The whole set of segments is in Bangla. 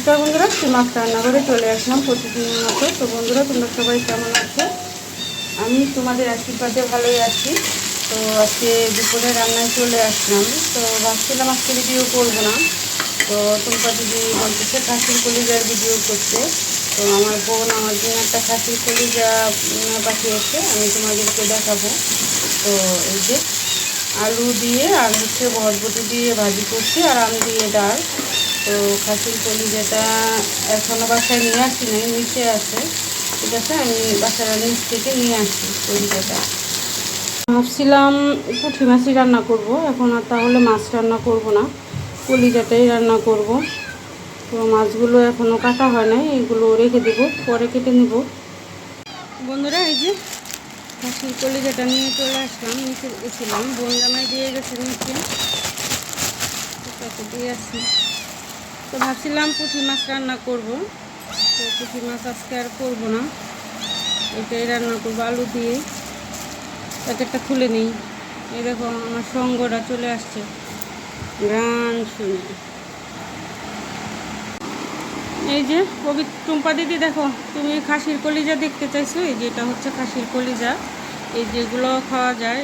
নমস্কার বন্ধুরা, মাছ রান্না করে চলে আসলাম প্রতিদিনের মতো। তো বন্ধুরা, তোমরা সবাই কেমন আছো? আমি তোমাদের আশীর্বাদে ভালোই আছি। তো আজকে দুপুরে রান্নায় চলে আসলাম। তো ভাবছিলাম আজকে ভিডিও করবো না। তো তোমরা যদি বলতেছে খাসির কলিজার ভিডিও করতে, তো আমার বোন আমার জন্য একটা খাসির কলিজা পাঠিয়েছে, আমি তোমাদেরকে দেখাবো। তো এই যে আলু দিয়ে আর হচ্ছে বরবটি দিয়ে ভাজি করছি, আর আম দিয়ে ডাল। তো খাসির কলিজাটা এখনও বাসায় নিয়ে আসি নাই, নিচে আছে। ঠিক আছে, আমি বাসার নিচ থেকে নিয়ে আসি কলিজাটা। ভাবছিলাম পুঁটি মাছই রান্না করব, এখন আর তাহলে মাছ রান্না করব না, কলিজাটাই রান্না করব। তো মাছগুলো এখনও কাটা হয় নাই, এগুলো রেখে দেব, পরে কেটে নেব। বন্ধুরা, এই যে খাসির কলিজাটা নিয়ে চলে আসলাম, নিচে গেছিলাম, বোন জামাই দিয়ে গেছে নিচে, দিয়ে আসি। তো ভাবছিলাম পুঁটি মাছ রান্না করব, তো পুঁটি মাছ আজকে আর করবো না, এটাই রান্না করবো আলু দিয়ে। প্যাকেটটা খুলে নিই। এই দেখো আমার সঙ্গটা চলে আসছে গান শুনে। এই যে টুম্পা দিদি, দেখো তুমি খাসির কলিজা দেখতে চাইছো, এই যে এটা হচ্ছে খাসির কলিজা। এই যেগুলো খাওয়া যায়,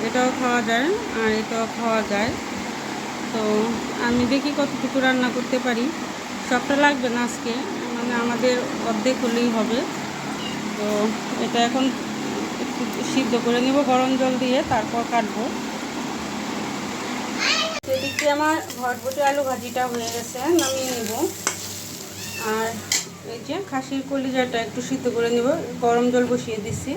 এটাও খাওয়া যায় আর এটাও খাওয়া যায়। তো আমি দেখি কতটুকু রান্না করতে পারি। সবটা লাগবে না আজকে, মানে আমাদের অর্ধেক হলেই হবে। তো এটা এখন একটু সিদ্ধ করে নেব গরম জল দিয়ে, তারপর কাটবো। সেদিকে আমার ভটভটি আলু ভাজিটা হয়ে গেছে, নামিয়ে নেব। আর এই যে খাসির কলিজাটা একটু সিদ্ধ করে নেব, গরম জল বসিয়ে দিচ্ছি।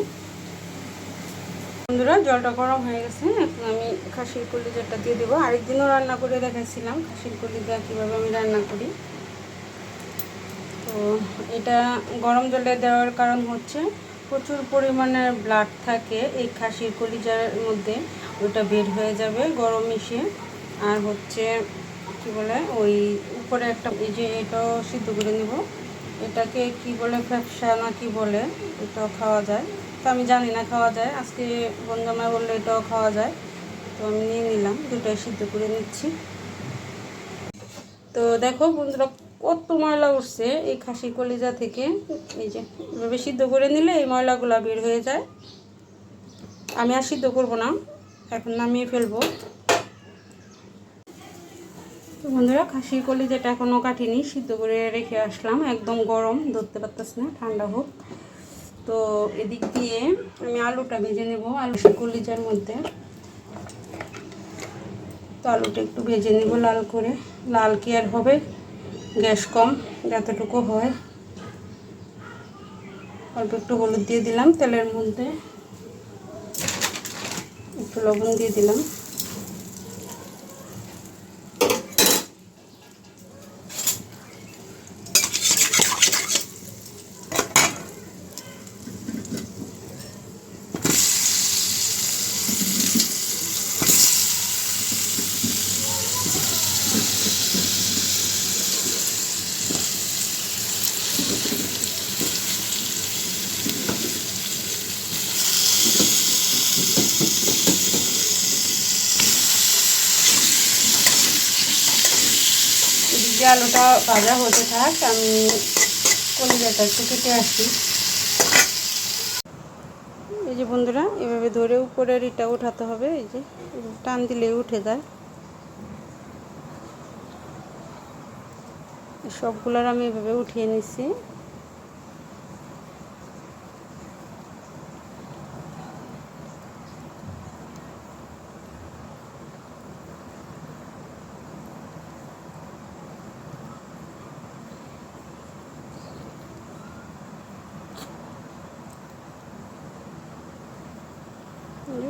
বন্ধুরা, জলটা গরম হয়ে গেছে, এখন আমি খাসির কলিজাটা দিয়ে দেবো। আরেকদিনও রান্না করে দেখাচ্ছিলাম খাসির কলিজা কীভাবে আমি রান্না করি। তো এটা গরম জলে দেওয়ার কারণ হচ্ছে প্রচুর পরিমাণে ব্লাড থাকে এই খাসির কলিজার মধ্যে, ওটা বের হয়ে যাবে গরম মিশিয়ে। আর হচ্ছে কি বলে, ওই উপরে একটা, এই যে এটাও সিদ্ধ করে নেব, এটাকে কি বলে, ফ্যাপসা না কি বলে, এটাও খাওয়া যায়। তো আমি জানি না খাওয়া যায়, আজকে বন্ধুমা বললে এটাও খাওয়া যায়। তো আমি নিয়ে নিলাম, দুটোই সিদ্ধ করে নিচ্ছি। তো দেখো বন্ধুরা, কত ময়লা উঠছে এই খাসির কলিজা থেকে। এই যে এভাবে সিদ্ধ করে নিলে এই ময়লাগুলো বের হয়ে যায়। আমি আর সিদ্ধ করব না, এখন নামিয়ে ফেলবো। তো বন্ধুরা, খাসির কলিজাটা এখনও কাটিনি, সিদ্ধ করে রেখে আসলাম, একদম গরম, ধরতে পারতেছি না, ঠান্ডা হোক। তো এদিক দিয়ে আমি আলুটা ভেজে নেব, আলু কলিজার মধ্যে। তো আলুটা একটু ভেজে নেব লাল করে, লাল কি আর হবে, গ্যাস কম, যতটুকু হয়। অল্প একটু হলুদ দিয়ে দিলাম তেলের মধ্যে, একটু লবণ দিয়ে দিলাম। এদিকে আলুটা ভাজা হতে থাক, আমি কলিজাটা একটু কেটে আসি। এই যে বন্ধুরা, এভাবে ধরে উপরের এটা উঠাতে হবে, এই যে টান দিলে উঠে যায়। সবগুলোর আমি এভাবে উঠিয়ে নিচ্ছি।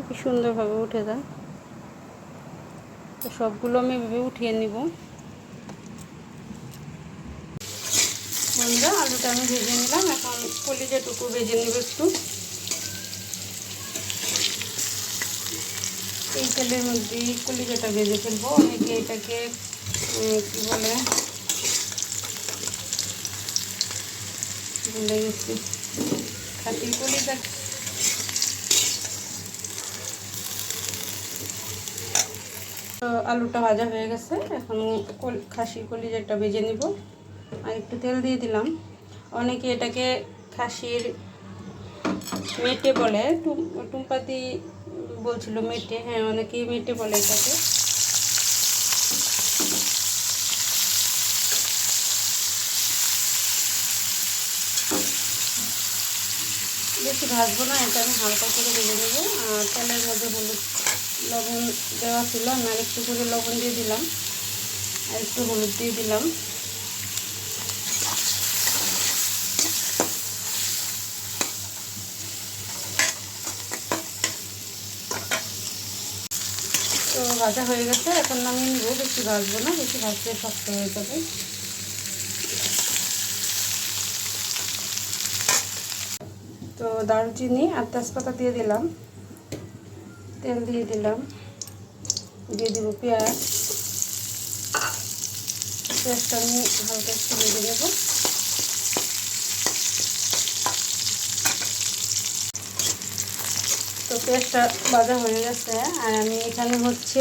কি সুন্দরভাবে উঠে যায়। তো সবগুলো আমি এভাবে উঠিয়ে নিব। বন্ধুরা, আলুটা আমি ভেজে নিলাম, এখন কলিজাটুকু ভেজে নেব একটু। এই তেলের মধ্যে কলিজাটা ভেজে ফেলবো। অনেকে এটাকে কি বলে, ভুলে গেছি, খাসির কলিজা, তো আলুটা ভাজা হয়ে গেছে, এখন খাসির কলিজাটা ভেজে নিব। আর একটু তেল দিয়ে দিলাম। অনেকে এটাকে খাসির মেটে বলে, টুম্পাতি বলছিল মেটে, হ্যাঁ অনেকেই মেটে বলে এটাকে। বেশি ভাজবো না, এটা আমি হালকা করে ভেজে নেবো। আর তেলের মধ্যে হলুদ লবণ দেওয়া ছিল, আমি আর একটু করে লবণ দিয়ে দিলাম, আর একটু হলুদ দিয়ে দিলাম। তো ভাজা হয়ে গেছে, এখন নামিয়ে নিব। বেশি ভাজবো না, বেশি ভাজতে শক্ত হয়ে যাবে। তো দারুচিনি আর তেজপাতা দিয়ে দিলাম, তেল দিয়ে দিলাম, দিয়ে দিব পেঁয়াজ। পেঁয়াজটা আমি হালকা একটু ভেজে নেব। তো পেঁয়াজটা ভাজা হয়ে গেছে, আর আমি এখানে হচ্ছে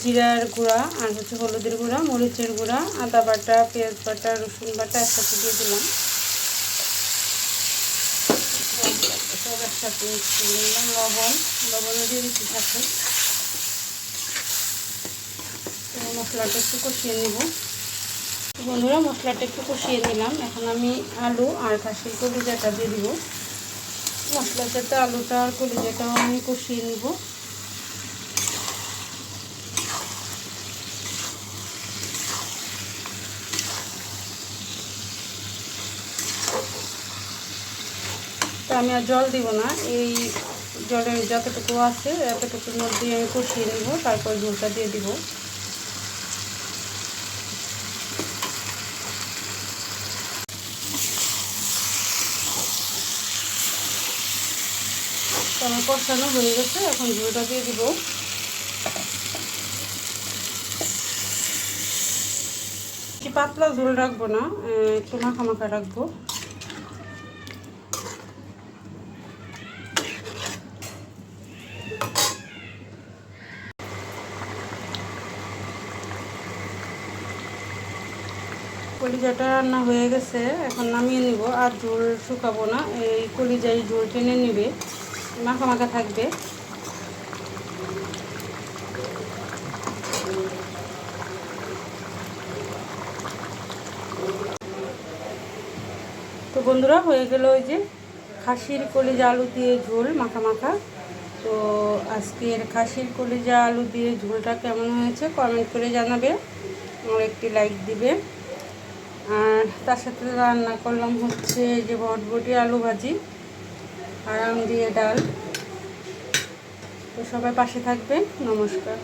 জিরার গুঁড়া আর হচ্ছে হলুদের গুঁড়া, মরিচের গুঁড়া, আদা বাটা, পেঁয়াজ বাটা, রসুন বাটা একসাথে দিয়ে দিলাম। সব একসাথে দিয়ে দিলাম। লবণও দিয়ে দিচ্ছি সাথে। তো মশলাটা একটু কষিয়ে নেব। বন্ধুরা, মশলাটা একটু কষিয়ে নিলাম। এখন আমি আলু আর খাসির কলিজাটা দিয়ে দিব। মশলার সাথে আলুটা আর কলিজাটাও আমি কষিয়ে নেব। তো আমি আর জল দিব না, এই জলের যতটুকু আছে এতটুকুর মধ্যে আমি কষিয়ে নেব, তারপর ঝোলটা দিয়ে দিব। তো আমার কষানো হয়ে গেছে, এখন ঝোলটা দিয়ে দিব। পাতলা ঝোল রাখবো না, একটু মাখা মাখা রাখবো। কলিজাটা রান্না হয়ে গেছে, এখন নামিয়ে নিব। আর ঝোল শুকাবো না, এই কলিজাই ঝোল টেনে নিবে, মাখা মাখা থাকবে। তো বন্ধুরা, হয়ে গেল ওই যে খাসির কলিজা আলু দিয়ে ঝোল মাখা মাখা। তো আজকের খাসির কলিজা আলু দিয়ে ঝোলটা কেমন হয়েছে কমেন্ট করে জানাবে, আর একটি লাইক দিবে। আর তার সাথে রান্না করলাম হচ্ছে যে বটবটি আলু ভাজি আর আম দিয়ে ডাল। তো সবাই পাশে থাকবে। নমস্কার।